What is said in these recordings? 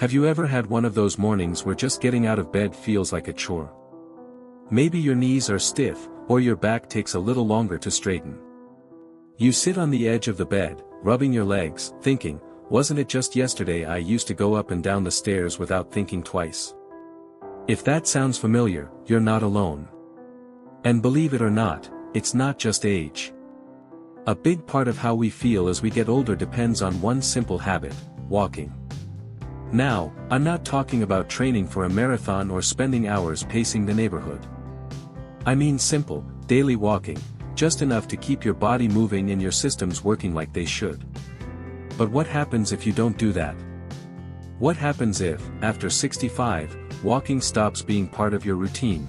Have you ever had one of those mornings where just getting out of bed feels like a chore? Maybe your knees are stiff, or your back takes a little longer to straighten. You sit on the edge of the bed, rubbing your legs, thinking, wasn't it just yesterday I used to go up and down the stairs without thinking twice? If that sounds familiar, you're not alone. And believe it or not, it's not just age. A big part of how we feel as we get older depends on one simple habit: walking. Now, I'm not talking about training for a marathon or spending hours pacing the neighborhood. I mean simple, daily walking, just enough to keep your body moving and your systems working like they should. But what happens if you don't do that? What happens if, after 65, walking stops being part of your routine?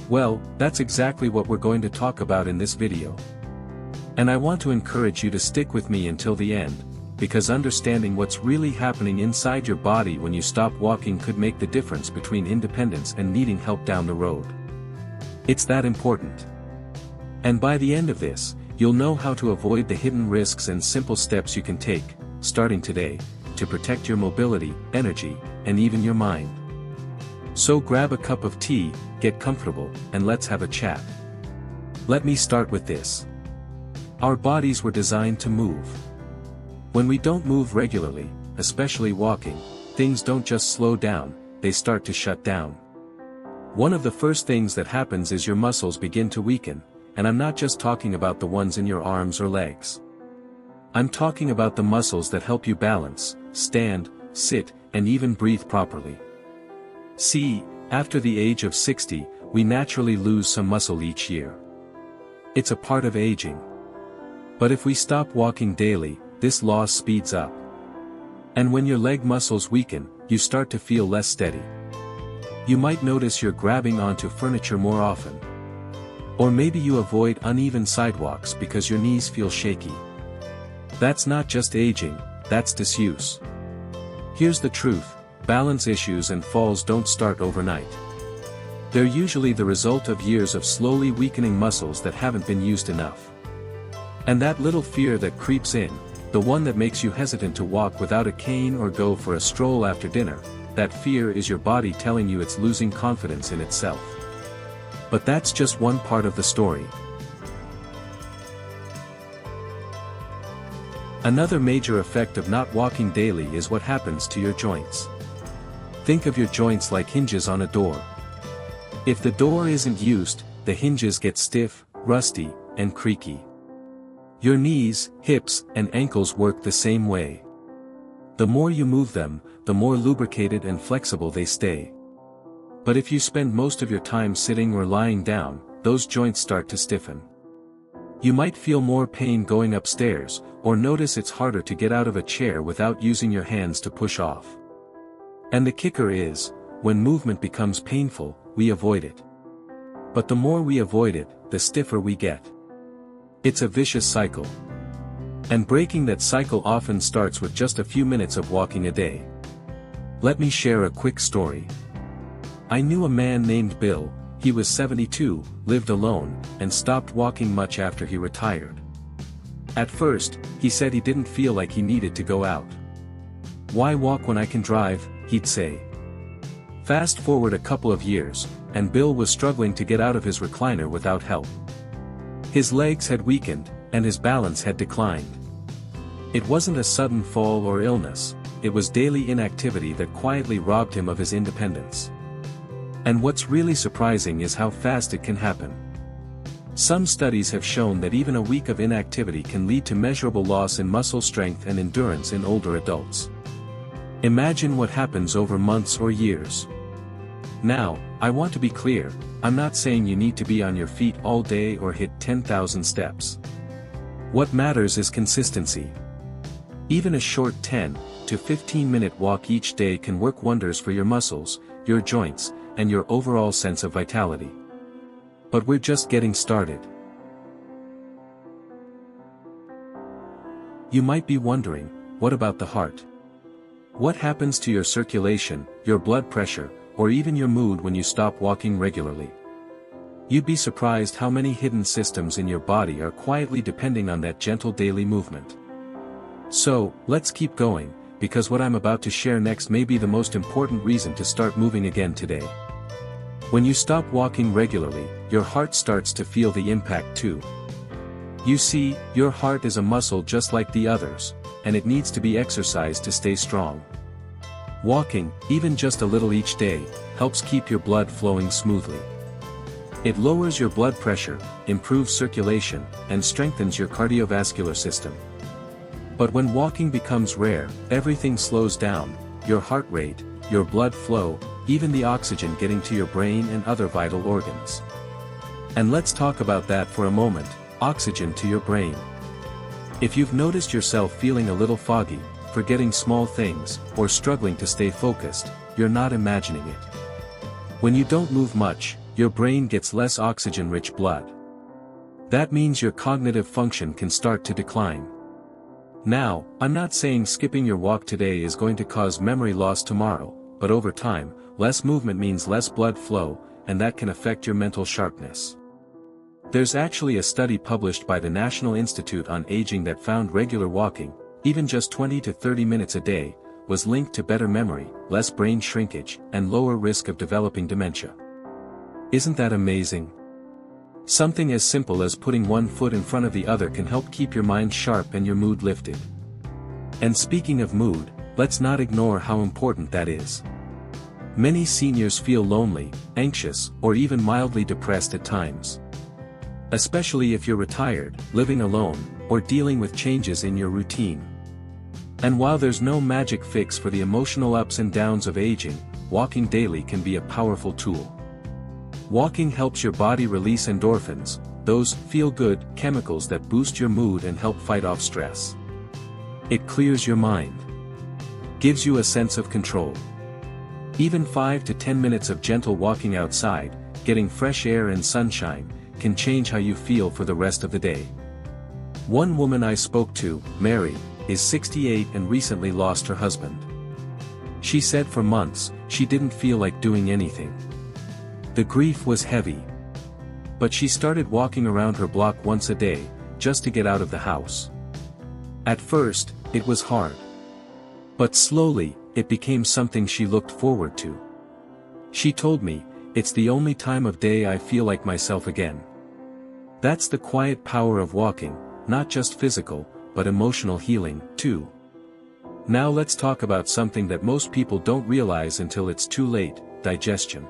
Well, that's exactly what we're going to talk about in this video. And I want to encourage you to stick with me until the end, because understanding what's really happening inside your body when you stop walking could make the difference between independence and needing help down the road. It's that important. And by the end of this, you'll know how to avoid the hidden risks and simple steps you can take, starting today, to protect your mobility, energy, and even your mind. So grab a cup of tea, get comfortable, and let's have a chat. Let me start with this. Our bodies were designed to move. When we don't move regularly, especially walking, things don't just slow down, they start to shut down. One of the first things that happens is your muscles begin to weaken, and I'm not just talking about the ones in your arms or legs. I'm talking about the muscles that help you balance, stand, sit, and even breathe properly. See, after the age of 60, we naturally lose some muscle each year. It's a part of aging. But if we stop walking daily, this loss speeds up. And when your leg muscles weaken, you start to feel less steady. You might notice you're grabbing onto furniture more often. Or maybe you avoid uneven sidewalks because your knees feel shaky. That's not just aging, that's disuse. Here's the truth: balance issues and falls don't start overnight. They're usually the result of years of slowly weakening muscles that haven't been used enough. And that little fear that creeps in, the one that makes you hesitant to walk without a cane or go for a stroll after dinner, that fear is your body telling you it's losing confidence in itself. But that's just one part of the story. Another major effect of not walking daily is what happens to your joints. Think of your joints like hinges on a door. If the door isn't used, the hinges get stiff, rusty, and creaky. Your knees, hips, and ankles work the same way. The more you move them, the more lubricated and flexible they stay. But if you spend most of your time sitting or lying down, those joints start to stiffen. You might feel more pain going upstairs, or notice it's harder to get out of a chair without using your hands to push off. And the kicker is, when movement becomes painful, we avoid it. But the more we avoid it, the stiffer we get. It's a vicious cycle. And breaking that cycle often starts with just a few minutes of walking a day. Let me share a quick story. I knew a man named Bill. He was 72, lived alone, and stopped walking much after he retired. At first, he said he didn't feel like he needed to go out. "Why walk when I can drive?" he'd say. Fast forward a couple of years, and Bill was struggling to get out of his recliner without help. His legs had weakened, and his balance had declined. It wasn't a sudden fall or illness, it was daily inactivity that quietly robbed him of his independence. And what's really surprising is how fast it can happen. Some studies have shown that even a week of inactivity can lead to measurable loss in muscle strength and endurance in older adults. Imagine what happens over months or years. Now, I want to be clear, I'm not saying you need to be on your feet all day or hit 10,000 steps. What matters is consistency. Even a short 10 to 15-minute walk each day can work wonders for your muscles, your joints, and your overall sense of vitality. But we're just getting started. You might be wondering, what about the heart? What happens to your circulation, your blood pressure, or even your mood when you stop walking regularly? You'd be surprised how many hidden systems in your body are quietly depending on that gentle daily movement. So, let's keep going, because what I'm about to share next may be the most important reason to start moving again today. When you stop walking regularly, your heart starts to feel the impact too. You see, your heart is a muscle just like the others, and it needs to be exercised to stay strong. Walking, even just a little each day, helps keep your blood flowing smoothly. It lowers your blood pressure, improves circulation, and strengthens your cardiovascular system. But when walking becomes rare, everything slows down: your heart rate, your blood flow, even the oxygen getting to your brain and other vital organs. And let's talk about that for a moment: oxygen to your brain. If you've noticed yourself feeling a little foggy, forgetting small things, or struggling to stay focused, you're not imagining it. When you don't move much, your brain gets less oxygen-rich blood. That means your cognitive function can start to decline. Now, I'm not saying skipping your walk today is going to cause memory loss tomorrow, but over time, less movement means less blood flow, and that can affect your mental sharpness. There's actually a study published by the National Institute on Aging that found regular walking, even just 20 to 30 minutes a day, was linked to better memory, less brain shrinkage, and lower risk of developing dementia. Isn't that amazing? Something as simple as putting one foot in front of the other can help keep your mind sharp and your mood lifted. And speaking of mood, let's not ignore how important that is. Many seniors feel lonely, anxious, or even mildly depressed at times. Especially if you're retired, living alone, or dealing with changes in your routine. And while there's no magic fix for the emotional ups and downs of aging, walking daily can be a powerful tool. Walking helps your body release endorphins, those feel-good chemicals that boost your mood and help fight off stress. It clears your mind. Gives you a sense of control. Even 5 to 10 minutes of gentle walking outside, getting fresh air and sunshine, can change how you feel for the rest of the day. One woman I spoke to, Mary, is 68 and recently lost her husband. She said for months, she didn't feel like doing anything. The grief was heavy. But she started walking around her block once a day, just to get out of the house. At first, it was hard. But slowly, it became something she looked forward to. She told me, "It's the only time of day I feel like myself again." That's the quiet power of walking, not just physical, but emotional healing, too. Now let's talk about something that most people don't realize until it's too late: digestion.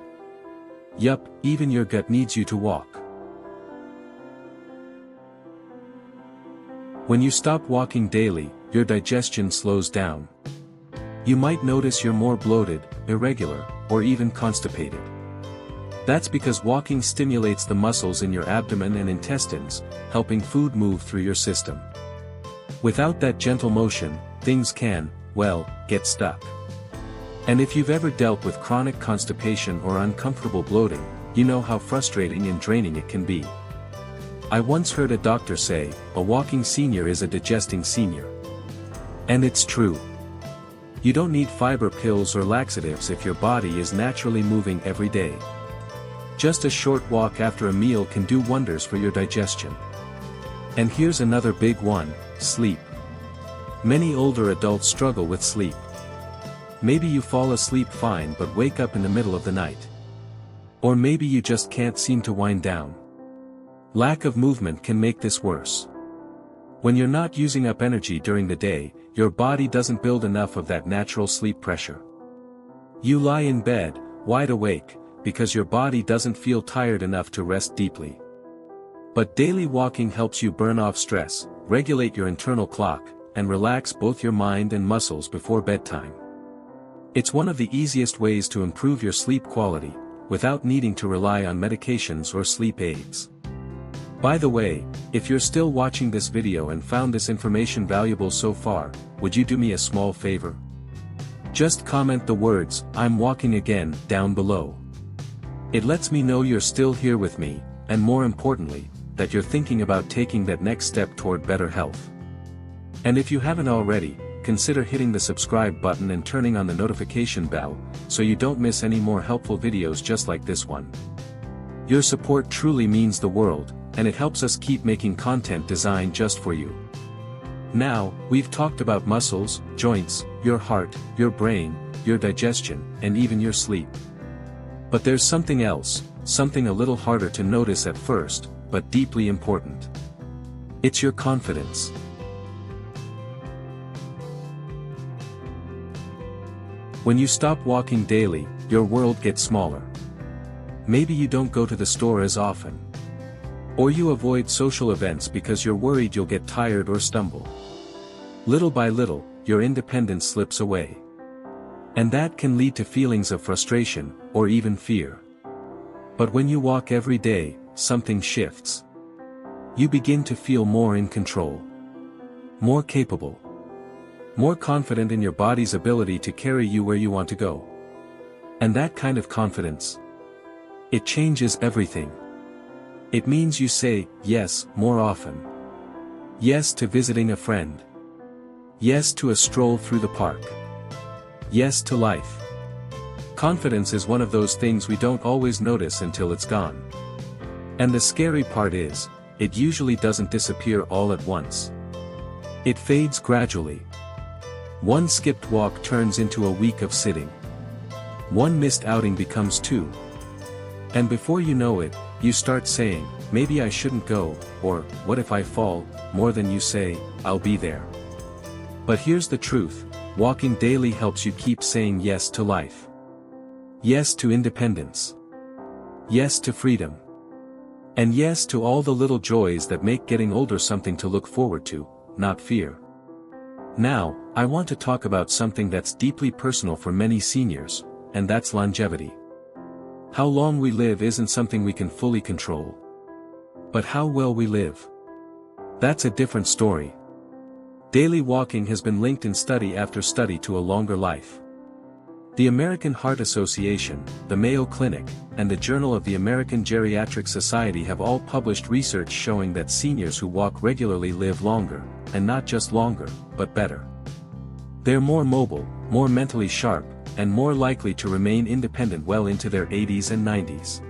Yup, even your gut needs you to walk. When you stop walking daily, your digestion slows down. You might notice you're more bloated, irregular, or even constipated. That's because walking stimulates the muscles in your abdomen and intestines, helping food move through your system. Without that gentle motion, things can, well, get stuck. And if you've ever dealt with chronic constipation or uncomfortable bloating, you know how frustrating and draining it can be. I once heard a doctor say, "A walking senior is a digesting senior." And it's true. You don't need fiber pills or laxatives if your body is naturally moving every day. Just a short walk after a meal can do wonders for your digestion. And here's another big one: sleep. Many older adults struggle with sleep. Maybe you fall asleep fine but wake up in the middle of the night. Or maybe you just can't seem to wind down. Lack of movement can make this worse. When you're not using up energy during the day, your body doesn't build enough of that natural sleep pressure. You lie in bed, wide awake, because your body doesn't feel tired enough to rest deeply. But daily walking helps you burn off stress, regulate your internal clock, and relax both your mind and muscles before bedtime. It's one of the easiest ways to improve your sleep quality, without needing to rely on medications or sleep aids. By the way, if you're still watching this video and found this information valuable so far, would you do me a small favor? Just comment the words, "I'm walking again," down below. It lets me know you're still here with me, and more importantly, that you're thinking about taking that next step toward better health. And if you haven't already, consider hitting the subscribe button and turning on the notification bell, so you don't miss any more helpful videos just like this one. Your support truly means the world, and it helps us keep making content designed just for you. Now, we've talked about muscles, joints, your heart, your brain, your digestion, and even your sleep. But there's something else, something a little harder to notice at first, but deeply important. It's your confidence. When you stop walking daily, your world gets smaller. Maybe you don't go to the store as often. Or you avoid social events because you're worried you'll get tired or stumble. Little by little, your independence slips away. And that can lead to feelings of frustration, or even fear. But when you walk every day, something shifts. You begin to feel more in control. More capable. More confident in your body's ability to carry you where you want to go. And that kind of confidence, it changes everything. It means you say yes more often. Yes to visiting a friend. Yes to a stroll through the park. Yes to life. Confidence is one of those things we don't always notice until it's gone. And the scary part is, it usually doesn't disappear all at once. It fades gradually. One skipped walk turns into a week of sitting. One missed outing becomes two. And before you know it, you start saying, maybe I shouldn't go, or, what if I fall, more than you say, I'll be there. But here's the truth, walking daily helps you keep saying yes to life. Yes to independence. Yes to freedom. And yes to all the little joys that make getting older something to look forward to, not fear. Now, I want to talk about something that's deeply personal for many seniors, and that's longevity. How long we live isn't something we can fully control. But how well we live, that's a different story. Daily walking has been linked in study after study to a longer life. The American Heart Association, the Mayo Clinic, and the Journal of the American Geriatric Society have all published research showing that seniors who walk regularly live longer, and not just longer, but better. They're more mobile, more mentally sharp, and more likely to remain independent well into their 80s and 90s.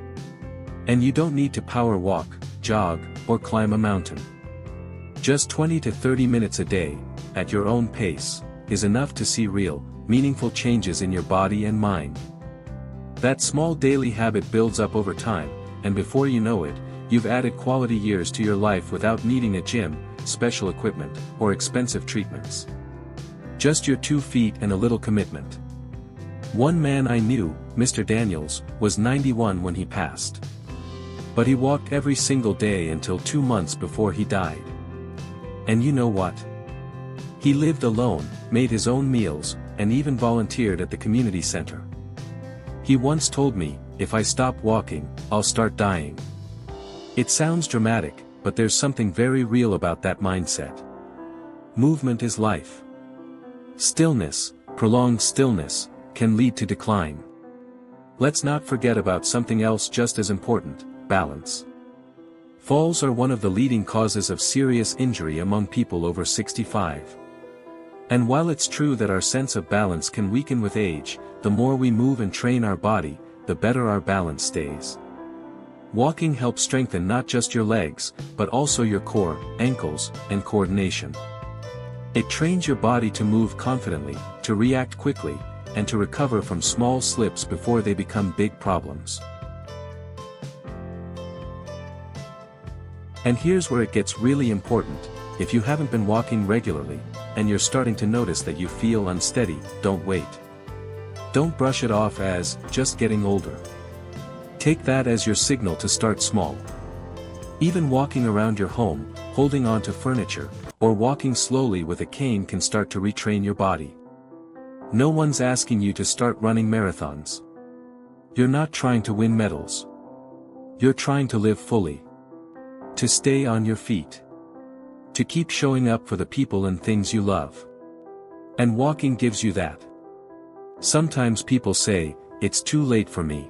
And you don't need to power walk, jog, or climb a mountain. Just 20 to 30 minutes a day, at your own pace, is enough to see real, meaningful changes in your body and mind. That small daily habit builds up over time, and before you know it, you've added quality years to your life without needing a gym, special equipment, or expensive treatments. Just your 2 feet and a little commitment. One man I knew, Mr. Daniels, was 91 when he passed. But he walked every single day until 2 months before he died. And you know what? He lived alone, made his own meals, and even volunteered at the community center. He once told me, if I stop walking, I'll start dying. It sounds dramatic, but there's something very real about that mindset. Movement is life. Stillness, prolonged stillness, can lead to decline. Let's not forget about something else just as important, balance. Falls are one of the leading causes of serious injury among people over 65. And while it's true that our sense of balance can weaken with age, the more we move and train our body, the better our balance stays. Walking helps strengthen not just your legs, but also your core, ankles, and coordination. It trains your body to move confidently, to react quickly, and to recover from small slips before they become big problems. And here's where it gets really important. If you haven't been walking regularly, and you're starting to notice that you feel unsteady, don't wait. Don't brush it off as, just getting older. Take that as your signal to start small. Even walking around your home, holding on to furniture, or walking slowly with a cane can start to retrain your body. No one's asking you to start running marathons. You're not trying to win medals. You're trying to live fully. To stay on your feet. To keep showing up for the people and things you love. And walking gives you that. Sometimes people say, it's too late for me.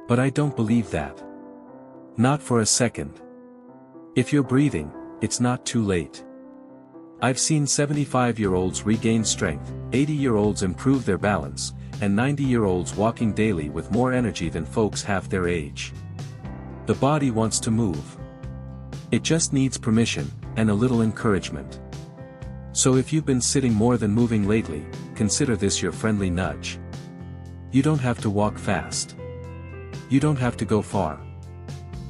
But I don't believe that. Not for a second. If you're breathing, it's not too late. I've seen 75-year-olds regain strength, 80-year-olds improve their balance, and 90-year-olds walking daily with more energy than folks half their age. The body wants to move. It just needs permission, and a little encouragement. So if you've been sitting more than moving lately, consider this your friendly nudge. You don't have to walk fast. You don't have to go far.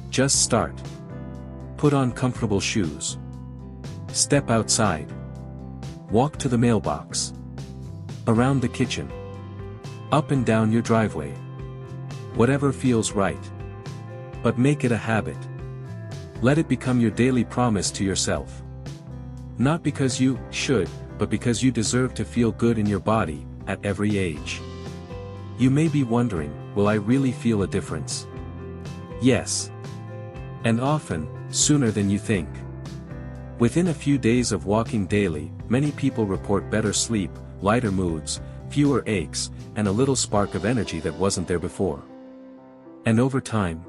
Just start. Put on comfortable shoes. Step outside. Walk to the mailbox. Around the kitchen. Up and down your driveway. Whatever feels right. But make it a habit. Let it become your daily promise to yourself. Not because you should, but because you deserve to feel good in your body, at every age. You may be wondering, will I really feel a difference? Yes. And often, sooner than you think. Within a few days of walking daily, many people report better sleep, lighter moods, fewer aches, and a little spark of energy that wasn't there before. And over time,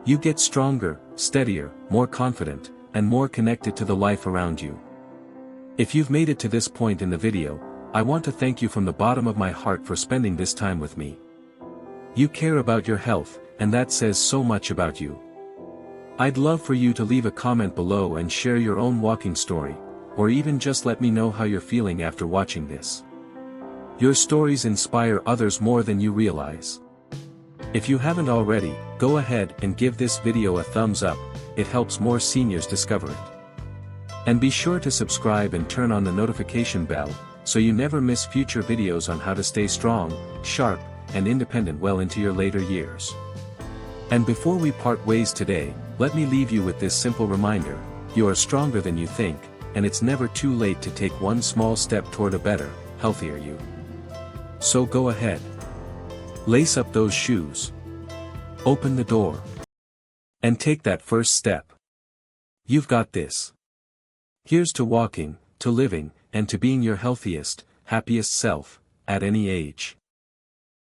you get stronger, steadier, more confident, and more connected to the life around you. If you've made it to this point in the video, I want to thank you from the bottom of my heart for spending this time with me. You care about your health, and that says so much about you. I'd love for you to leave a comment below and share your own walking story, or even just let me know how you're feeling after watching this. Your stories inspire others more than you realize. If you haven't already, go ahead and give this video a thumbs up, it helps more seniors discover it. And be sure to subscribe and turn on the notification bell, so you never miss future videos on how to stay strong, sharp, and independent well into your later years. And before we part ways today, let me leave you with this simple reminder: you are stronger than you think, and it's never too late to take one small step toward a better, healthier you. So go ahead. Lace up those shoes. Open the door. And take that first step. You've got this. Here's to walking, to living, and to being your healthiest, happiest self, at any age.